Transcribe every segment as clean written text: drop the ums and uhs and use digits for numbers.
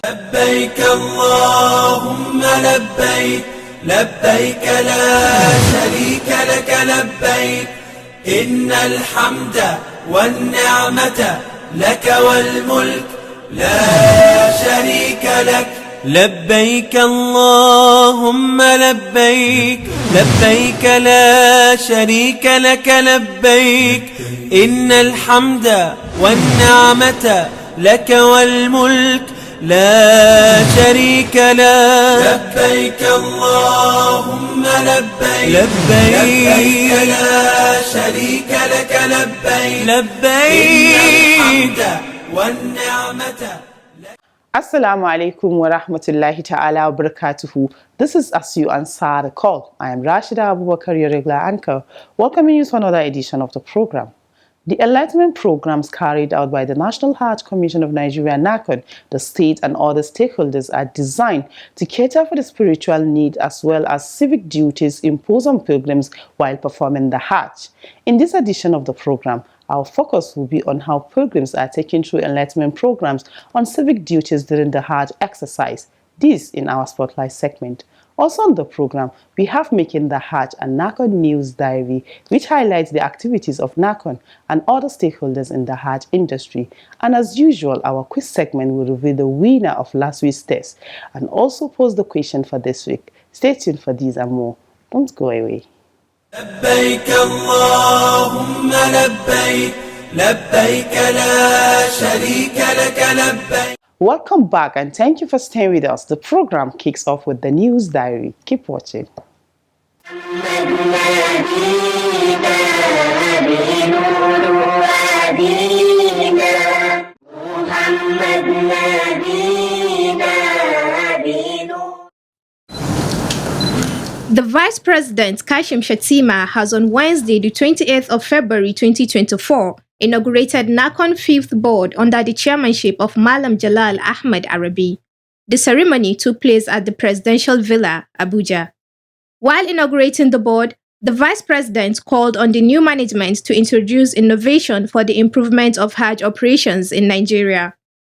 لبيك اللهم لبيك لبيك لا شريك لك لبيك إن الحمد والنعمة لك والملك لا شريك لك لبيك اللهم لبيك لبيك لا شريك لك لبيك إن الحمد والنعمة لك والملك لا شريك لك لبيك اللهم لبيك لبيك لا شريك لك لبيك لبيك والنعمة. Assalamu alaikum wa rahmatullahi ta'ala wa barakatuhu. This is As You Answer the Call. I am Rashida Abubakar, your regular anchor, welcoming you to another edition of the program. The enlightenment programs carried out by the National Hajj Commission of Nigeria, NAHCON, the state and other stakeholders are designed to cater for the spiritual need as well as civic duties imposed on pilgrims while performing the Hajj. In this edition of the program, our focus will be on how pilgrims are taken through enlightenment programs on civic duties during the Hajj exercise. This in our Spotlight segment. Also on the program, we have Making the Hajj and NAHCON News Diary, which highlights the activities of NAHCON and other stakeholders in the Hajj industry. And as usual, our quiz segment will reveal the winner of last week's test and also pose the question for this week. Stay tuned for these and more. Don't go away. لبيك اللهم لبيك لبيك لا شريك لك لبيك. Welcome back and thank you for staying with us. The program kicks off with the News Diary. Keep watching. The Vice President, Kashim Shettima, has on Wednesday, the 28th of February 2024, inaugurated NAHCON 5th Board under the chairmanship of Malam Jalal Ahmed Arabi. The ceremony took place at the Presidential Villa, Abuja. While inaugurating the board, the Vice President called on the new management to introduce innovation for the improvement of Hajj operations in Nigeria.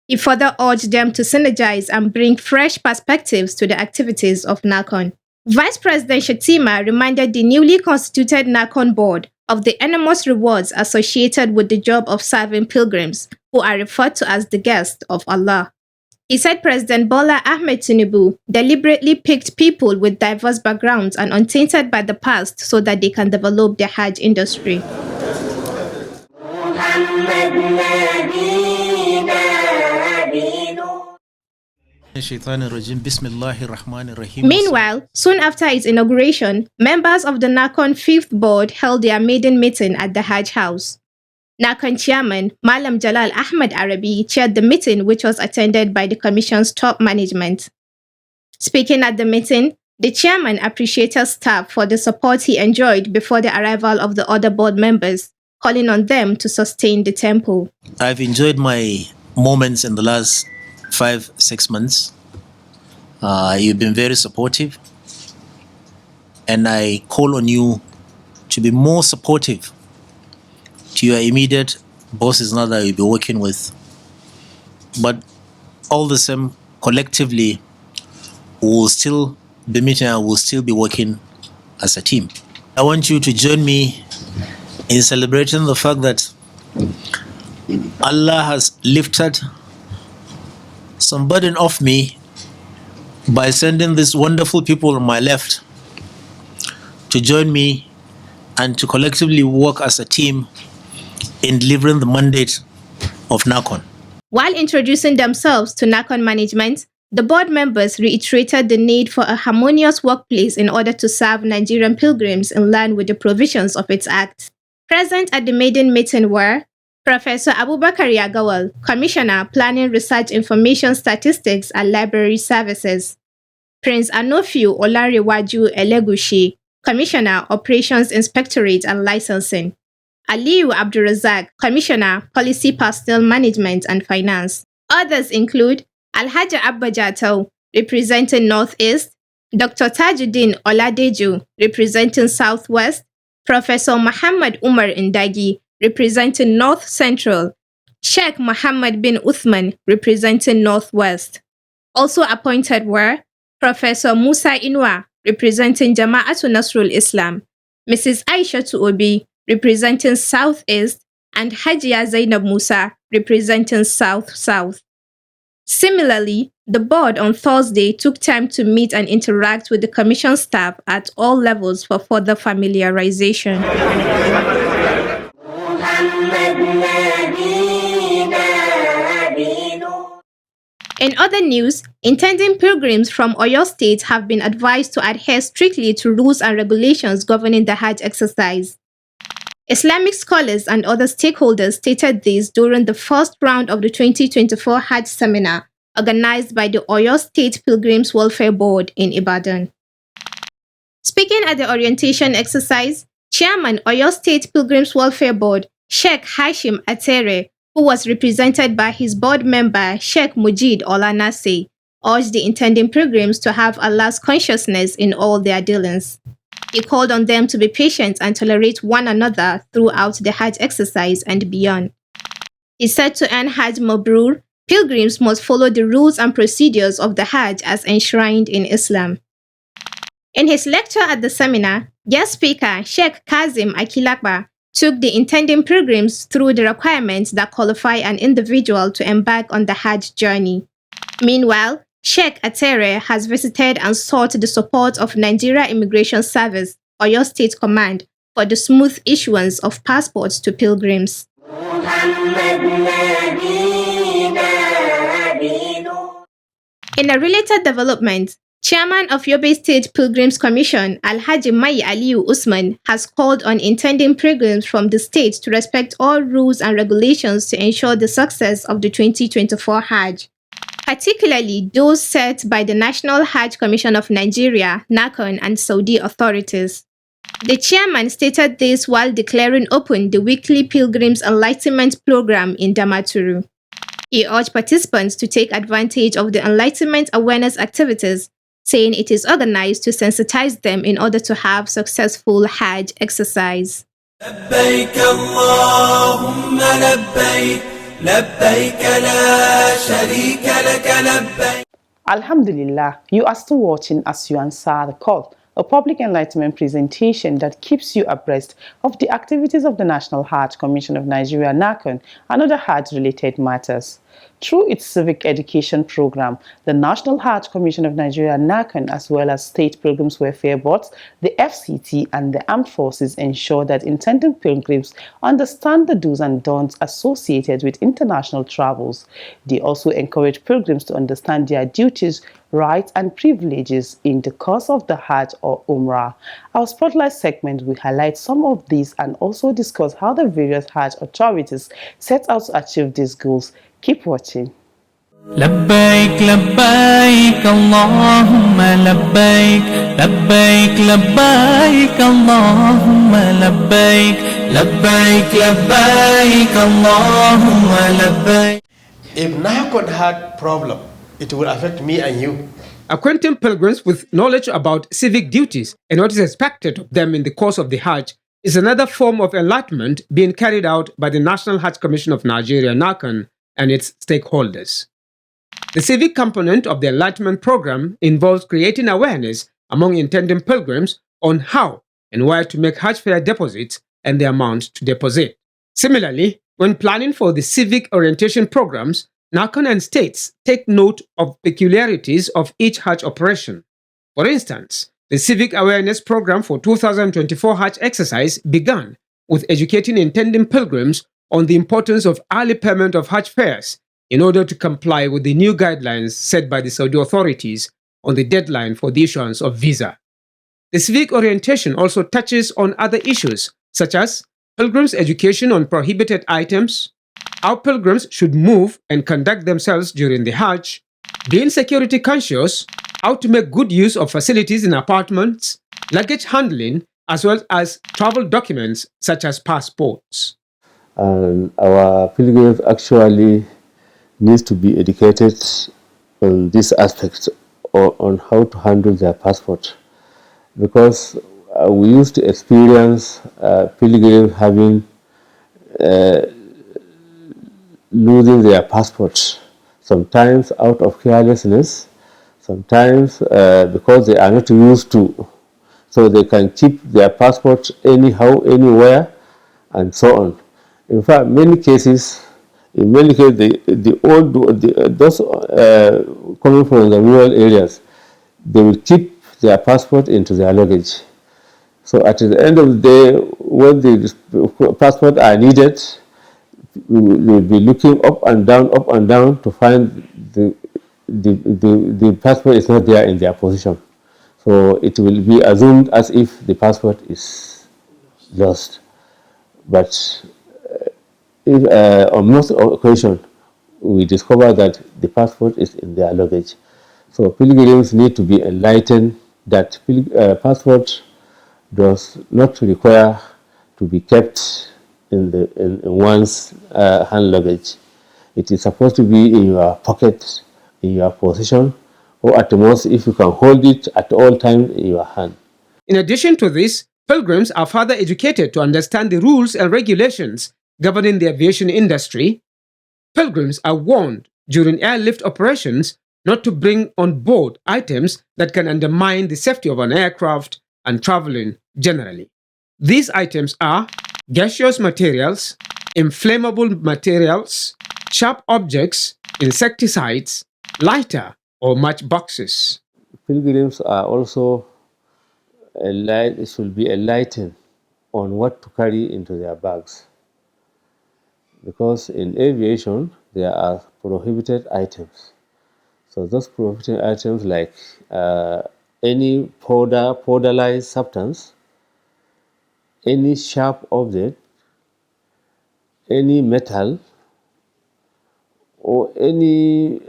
He further urged them to synergize and bring fresh perspectives to the activities of NAHCON. Vice President Shettima reminded the newly constituted NAHCON board of the enormous rewards associated with the job of serving pilgrims, who are referred to as the guests of Allah. He said President Bola Ahmed Tinubu deliberately picked people with diverse backgrounds and untainted by the past so that they can develop the Hajj industry. Meanwhile, soon after its inauguration, members of the NAHCON 5th Board held their maiden meeting at the Hajj House. NAHCON Chairman Malam Jalal Ahmed Arabi chaired the meeting, which was attended by the Commission's top management. Speaking at the meeting, the chairman appreciated staff for the support he enjoyed before the arrival of the other board members, calling on them to sustain the tempo. I've enjoyed my moments in the last 5-6 months. You've been very supportive, and I call on you to be more supportive to your immediate bosses now that you'll be working with. But all the same, collectively, we'll still be meeting and we'll still be working as a team. I want you to join me in celebrating the fact that Allah has lifted some burden off me by sending these wonderful people on my left to join me and to collectively work as a team in delivering the mandate of NAHCON. While introducing themselves to NAHCON management, the board members reiterated the need for a harmonious workplace in order to serve Nigerian pilgrims in line with the provisions of its act. Present at the maiden meeting were Professor Abubakar Yagawal, Commissioner, Planning, Research, Information, Statistics and Library Services; Prince Anofiu Olarewaju Elegushi, Commissioner, Operations Inspectorate and Licensing; Aliyu Abdulrazak, Commissioner, Policy, Personnel Management and Finance. Others include Alhaji Abba Jatau, representing Northeast; Dr. Tajuddin Oladeju, representing Southwest; Professor Muhammad Umar Indagi, representing North Central; Sheikh Muhammad bin Uthman, representing Northwest. Also appointed were Professor Musa Inwa, representing Jama'atu Nasrul Islam, Mrs. Aisha Obi, representing Southeast, and Hajia Zainab Musa, representing South-South. Similarly, the board on Thursday took time to meet and interact with the commission staff at all levels for further familiarization. In other news, intending pilgrims from Oyo State have been advised to adhere strictly to rules and regulations governing the Hajj exercise. Islamic scholars and other stakeholders stated this during the first round of the 2024 Hajj seminar organized by the Oyo State Pilgrims Welfare Board in Ibadan. Speaking at the orientation exercise, Chairman Oyo State Pilgrims Welfare Board, Sheikh Hashim Atere, who was represented by his board member Sheikh Mujid Olanase, urged the intending pilgrims to have Allah's consciousness in all their dealings. He called on them to be patient and tolerate one another throughout the Hajj exercise and beyond. He said to earn Hajj Mabrur, pilgrims must follow the rules and procedures of the Hajj as enshrined in Islam. In his lecture at the seminar, guest speaker Sheikh Kazim Akilakba took the intending pilgrims through the requirements that qualify an individual to embark on the Hajj journey. Meanwhile, Sheikh Atere has visited and sought the support of Nigeria Immigration Service, Oyo State Command, for the smooth issuance of passports to pilgrims. In a related development, Chairman of Yobe State Pilgrims Commission, Alhaji Mai Aliyu Usman, has called on intending pilgrims from the state to respect all rules and regulations to ensure the success of the 2024 Hajj, particularly those set by the National Hajj Commission of Nigeria, NAHCON, and Saudi authorities. The chairman stated this while declaring open the weekly Pilgrims Enlightenment Program in Damaturu. He urged participants to take advantage of the enlightenment awareness activities, saying it is organized to sensitize them in order to have successful Hajj exercise. لبيك اللهم لبيك لبيك لا شريك لك لبيك. Alhamdulillah, you are still watching As You Answer the Call, a public enlightenment presentation that keeps you abreast of the activities of the National Hajj Commission of Nigeria, NAHCON, and other Hajj-related matters. Through its civic education program, the National Hajj Commission of Nigeria, NAHCON, as well as state pilgrims welfare boards, the FCT, and the armed forces ensure that intending pilgrims understand the do's and don'ts associated with international travels. They also encourage pilgrims to understand their duties, rights, and privileges in the course of the Hajj or Umrah. Our Spotlight segment will highlight some of these and also discuss how the various Hajj authorities set out to achieve these goals. Keep watching. لبيك لبيك اللهم لبيك لبيك لبيك اللهم لبيك لبيك لبيك اللهم لبيك. If NAHCON had problem, it will affect me and you. Acquainting pilgrims with knowledge about civic duties and what is expected of them in the course of the Hajj is another form of enlightenment being carried out by the National Hajj Commission of Nigeria, NAHCON, and its stakeholders. The civic component of the enlightenment program involves creating awareness among intending pilgrims on how and where to make Hajj fare deposits and the amount to deposit. Similarly, when planning for the civic orientation programs, NAHCON and states take note of peculiarities of each Hajj operation. For instance, the Civic Awareness Program for 2024 Hajj exercise began with educating intending pilgrims on the importance of early payment of Hajj fares in order to comply with the new guidelines set by the Saudi authorities on the deadline for the issuance of visa. The civic orientation also touches on other issues such as pilgrims' education on prohibited items, how pilgrims should move and conduct themselves during the Hajj, being security conscious, how to make good use of facilities in apartments, luggage handling, as well as travel documents such as passports. And our pilgrims actually needs to be educated on this aspect or on how to handle their passport, because we used to experience pilgrims having losing their passports. sometimes out of carelessness, sometimes because they are not used to, so they can keep their passport anyhow, anywhere, and so on. In fact, in many cases, those coming from the rural areas, they will keep their passport into their luggage. So at the end of the day, when the passport are needed, we will be looking up and down to find the passport is not there in their position. So it will be assumed as if the passport is lost. But if, on most occasions, we discover that the passport is in their luggage. So pilgrims need to be enlightened that passport does not require to be kept in one's hand luggage. It is supposed to be in your pocket, in your possession, or at the most, if you can hold it at all times in your hand. In addition to this, pilgrims are further educated to understand the rules and regulations governing the aviation industry. Pilgrims are warned during airlift operations not to bring on board items that can undermine the safety of an aircraft and traveling generally. These items are gaseous materials, inflammable materials, sharp objects, insecticides, lighter or matchboxes. Pilgrims are also should be enlightened on what to carry into their bags, because in aviation there are prohibited items. So those prohibited items like any powderized substance, any sharp object, any metal, or any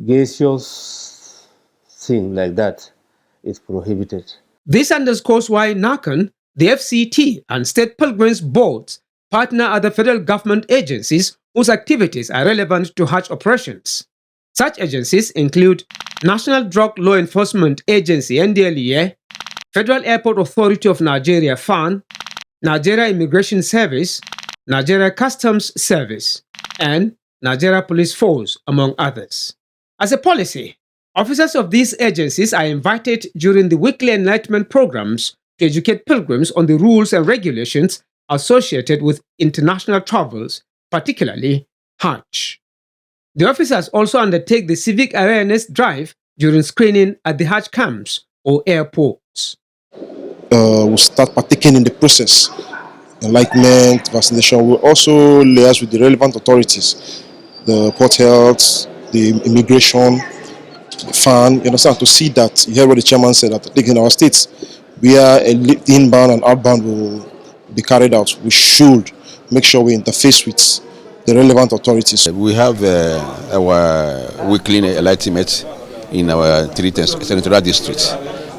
gaseous thing like that is prohibited. This underscores why NAHCON, the FCT, and state pilgrims boards partner other federal government agencies whose activities are relevant to Hajj operations. Such agencies include National Drug Law Enforcement Agency (NDLEA), Federal Airport Authority of Nigeria (FAN), Nigeria Immigration Service, Nigeria Customs Service, and Nigeria Police Force, among others. As a policy, officers of these agencies are invited during the weekly enlightenment programs to educate pilgrims on the rules and regulations associated with international travels, particularly Hajj. The officers also undertake the civic awareness drive during screening at the Hajj camps or airports. We'll start partaking in the process, enlightenment, vaccination. We'll also liaise with the relevant authorities, the port health, the immigration, the FAN, you understand, to see that, you hear what the chairman said, that I think in our states, where inbound and outbound will be carried out, we should make sure we interface with the relevant authorities. We have our weekly enlightenment in our three senatorial districts.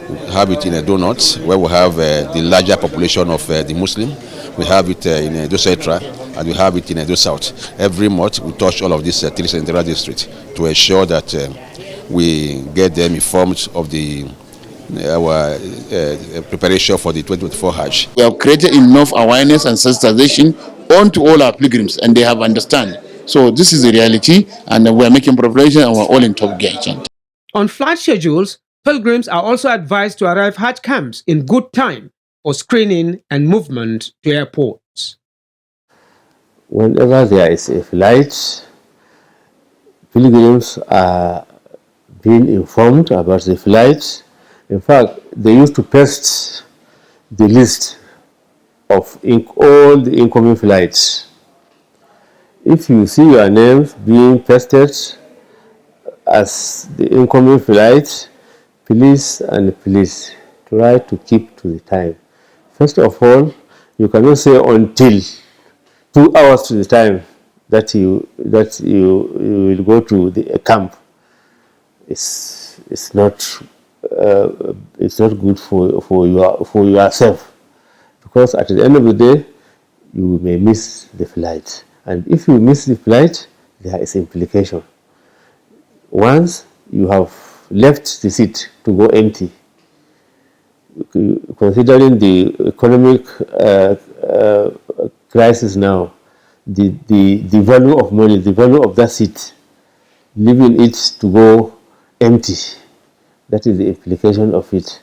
We have it in Donut, where we have the larger population of the Muslim. We have it in Edo Central, and we have it in Edo South. Every month, we touch all of these three senatorial districts to ensure that we get them informed of our preparation for the 2024 Hajj. We have created enough awareness and sensitization onto all our pilgrims, and they have understand. So this is the reality, and we are making preparation, and we're all in top gear. On flight schedules, pilgrims are also advised to arrive Hajj camps in good time for screening and movement to airports. Whenever there is a flight, pilgrims are being informed about the flight. In fact, they used to paste the list of all the incoming flights. If you see your names being pasted as the incoming flight, please try to keep to the time. First of all, you cannot say until 2 hours to the time that you will go to the camp. It's not good for yourself, because at the end of the day you may miss the flight, and if you miss the flight, there is implication. Once you have left the seat to go empty, considering the economic crisis now, the value of money, the value of that seat leaving it to go empty. That is the implication of it.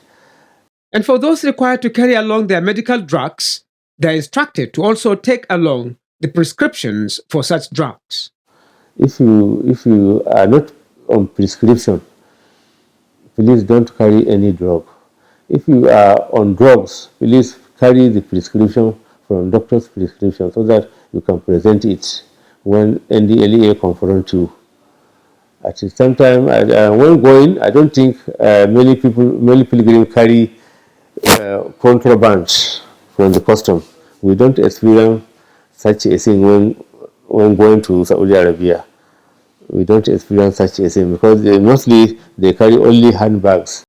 And for those required to carry along their medical drugs, they are instructed to also take along the prescriptions for such drugs. If you are not on prescription, please don't carry any drug. If you are on drugs, please carry the prescription from doctor's prescription so that you can present it when NDLEA confront you. At the same time, when going, I don't think many pilgrims carry contraband from the custom. We don't experience such a thing when going to Saudi Arabia. We don't experience such a thing because mostly they carry only handbags.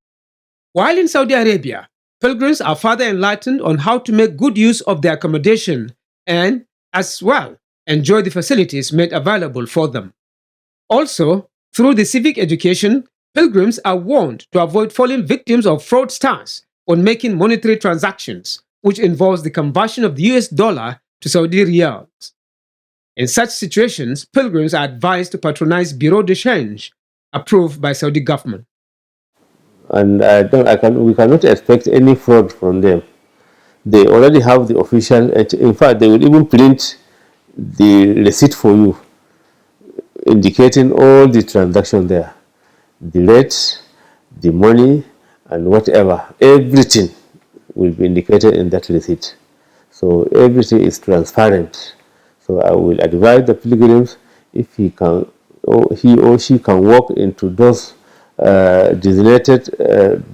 While in Saudi Arabia, pilgrims are further enlightened on how to make good use of their accommodation and, as well, enjoy the facilities made available for them. Also, through the civic education, pilgrims are warned to avoid falling victims of fraudsters when making monetary transactions, which involves the conversion of the US dollar to Saudi riyals. In such situations, pilgrims are advised to patronize bureau de change approved by Saudi government. And we cannot expect any fraud from them. They already have the official, in fact, they will even print the receipt for you, indicating all the transactions there, the rates, the money, and whatever, everything will be indicated in that receipt. So everything is transparent. So I will advise the pilgrims, if he or she can walk into those designated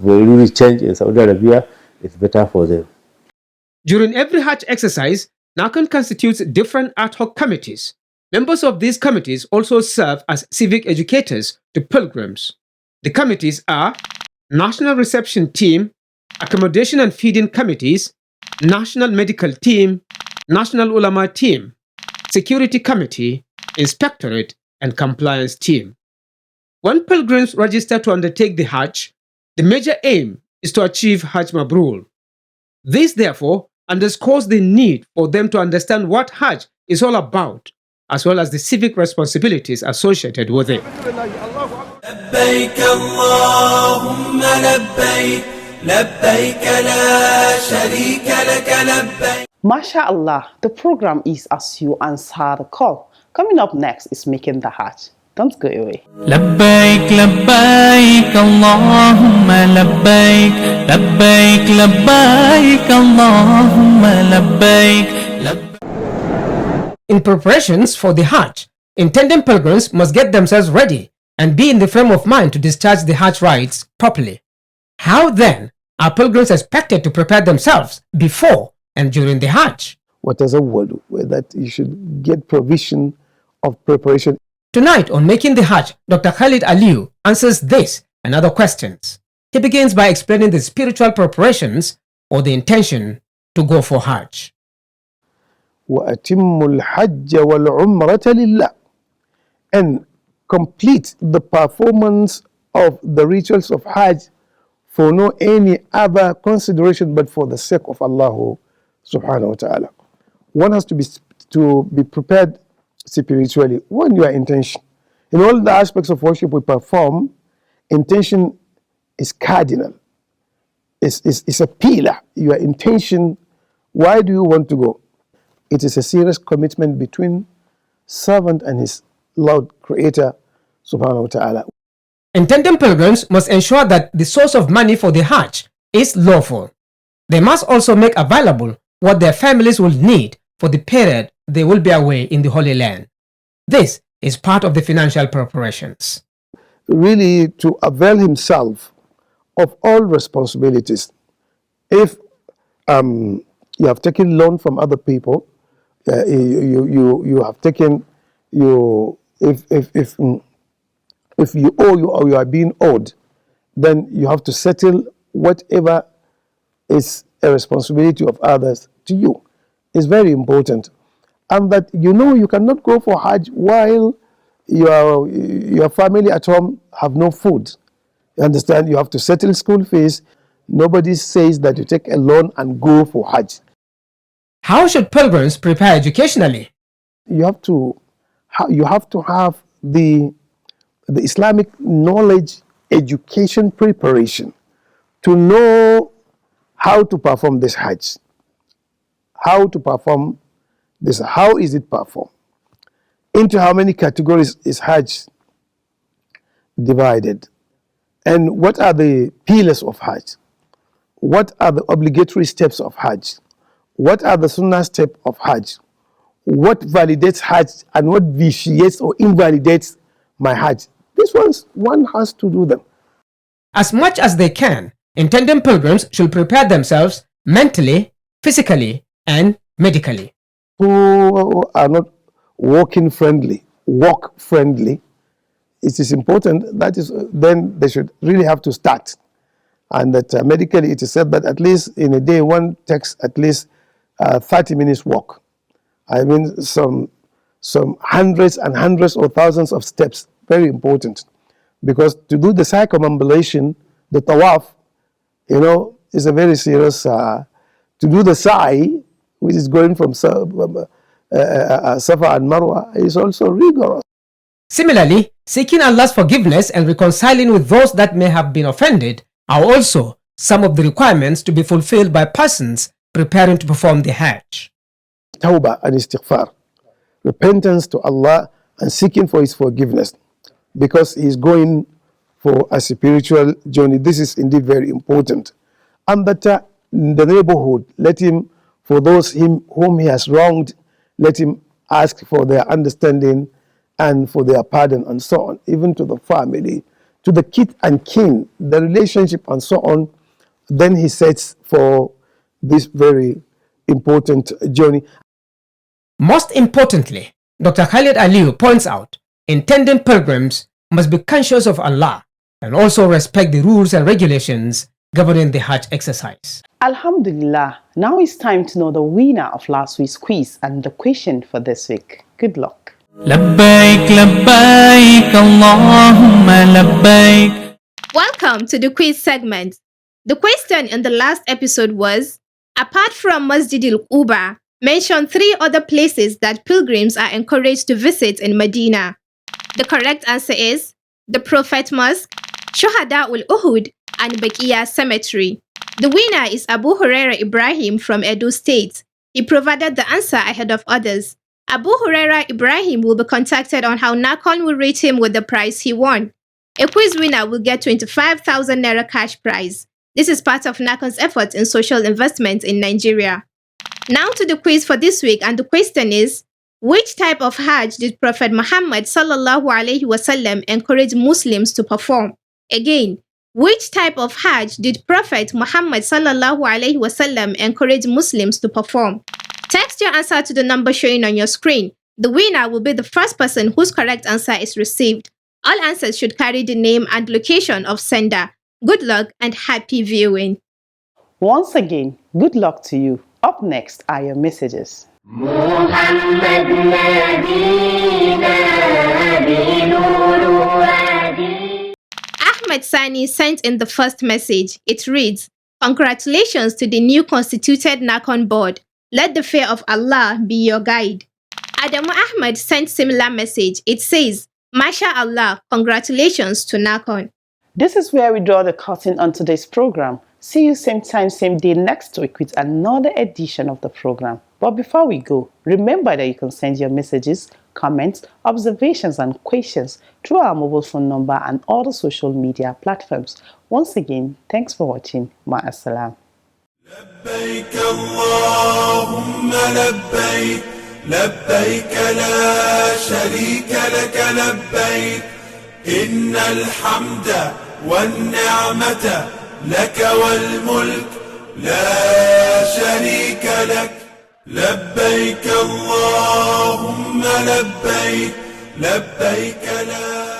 bureau change in Saudi Arabia, it's better for them. During every Hajj exercise, NAHCON constitutes different ad hoc committees. Members of these committees also serve as civic educators to pilgrims. The committees are National Reception Team, Accommodation and Feeding Committees, National Medical Team, National Ulama Team, Security Committee, Inspectorate, and Compliance Team. When pilgrims register to undertake the Hajj, the major aim is to achieve Hajj Mabrur. This, therefore, underscores the need for them to understand what Hajj is all about, as well as the civic responsibilities associated with it. لبيك اللهم لبيك لبيك لا شريك لك لبيك. MashaAllah, the program is As You Answer the Call. Coming up next is Making the Hajj. Don't go away. لبيك لبيك اللهم لبيك لبيك لبيك اللهم لبيك. In preparations for the Hajj, intending pilgrims must get themselves ready and be in the frame of mind to discharge the Hajj rites properly. How then are pilgrims expected to prepare themselves before and during the Hajj? What is a word? That you should get provision of preparation. Tonight on Making the Hajj, Dr. Khalid Aliyu answers this and other questions. He begins by explaining the spiritual preparations or the intention to go for Hajj. وَأَتِمُّ الْحَجَّ وَالْعُمْرَةَ لِلَّهِ, and complete the performance of the rituals of Hajj for no any other consideration but for the sake of Allah subhanahu wa ta'ala. One has to be prepared spiritually. One, your intention. In all the aspects of worship we perform, intention is cardinal. It's a pillar. Your intention, why do you want to go? It is a serious commitment between servant and his Lord Creator subhanahu wa ta'ala. Intending pilgrims must ensure that the source of money for the Hajj is lawful. They must also make available what their families will need for the period they will be away in the Holy Land. This is part of the financial preparations. Really to avail himself of all responsibilities. If you have taken loan from other people, you have taken if you owe or you are being owed, then you have to settle whatever is a responsibility of others to you. It's very important. And that you cannot go for Hajj while your family at home have no food. You understand? You have to settle school fees. Nobody says that you take a loan and go for Hajj. How should pilgrims prepare educationally? You have to have the the Islamic knowledge, education, preparation to know how to perform this Hajj. How to perform this, how is it performed? Into how many categories is Hajj divided? And what are the pillars of Hajj? What are the obligatory steps of Hajj? What are the sunnah steps of Hajj? What validates Hajj and what vitiates or invalidates my Hajj? These ones, one has to do them. As much as they can, intending pilgrims should prepare themselves mentally, physically, and medically. Who are not walking friendly, walk friendly, it is important, that is, then they should really have to start. And that medically it is said that at least in a day one takes at least 30 minutes walk. I mean some hundreds and hundreds or thousands of steps, very important. Because to do the circumambulation, the tawaf, you know, is a very serious, to do the sa'i, which is going from Safa and Marwa, is also rigorous. Similarly, seeking Allah's forgiveness and reconciling with those that may have been offended are also some of the requirements to be fulfilled by persons preparing to perform the Hajj. Tawbah and istighfar, repentance to Allah and seeking for His forgiveness, because He is going for a spiritual journey. This is indeed very important. And that in the neighborhood, let him, for those whom he has wronged, let him ask for their understanding and for their pardon and so on, even to the family, to the kith and kin, the relationship and so on. Then he sets for this very important journey. Most importantly, Dr. Khalid Aliyu points out, intending pilgrims must be conscious of Allah and also respect the rules and regulations governing the Hajj exercise. Alhamdulillah, now it's time to know the winner of last week's quiz and the question for this week. Good luck. لبيك لبيك اللهم لبيك. Welcome to the quiz segment. The question in the last episode was, apart from Masjid al-Quba, mention 3 other places that pilgrims are encouraged to visit in Medina. The correct answer is the Prophet Mosque, Shuhada ul-Uhud, and Baqiya Cemetery. The winner is Abu Huraira Ibrahim from Edo State. He provided the answer ahead of others. Abu Huraira Ibrahim will be contacted on how NAHCON will rate him with the prize he won. A quiz winner will get 25,000 Naira cash prize. This is part of NAHCON's efforts in social investment in Nigeria. Now to the quiz for this week, and the question is, which type of Hajj did Prophet Muhammad sallallahu alaihi wasallam encourage Muslims to perform? Again, which type of Hajj did Prophet Muhammad sallallahu alaihi wasallam encourage Muslims to perform? Text your answer to the number showing on your screen. The winner will be the first person whose correct answer is received. All answers should carry the name and location of sender. Good luck and happy viewing. Once again, good luck to you. Up next are your messages. Ahmed Sani sent in the first message. It reads, congratulations to the new constituted NAHCON board. Let the fear of Allah be your guide. Adamu Ahmed sent similar message. It says, Masha Allah, congratulations to NAHCON. This is where we draw the curtain on today's program. See you same time, same day next week with another edition of the program. But before we go, remember that you can send your messages, comments, observations and questions through our mobile phone number and other social media platforms. Once again, thanks for watching. Ma'assalam. لبيك اللهم لبيك لبيك لا شريك لك لبيك إن الحمد والنعمة لك والملك لا شريك لك لبيك اللهم لبيك لبيك لا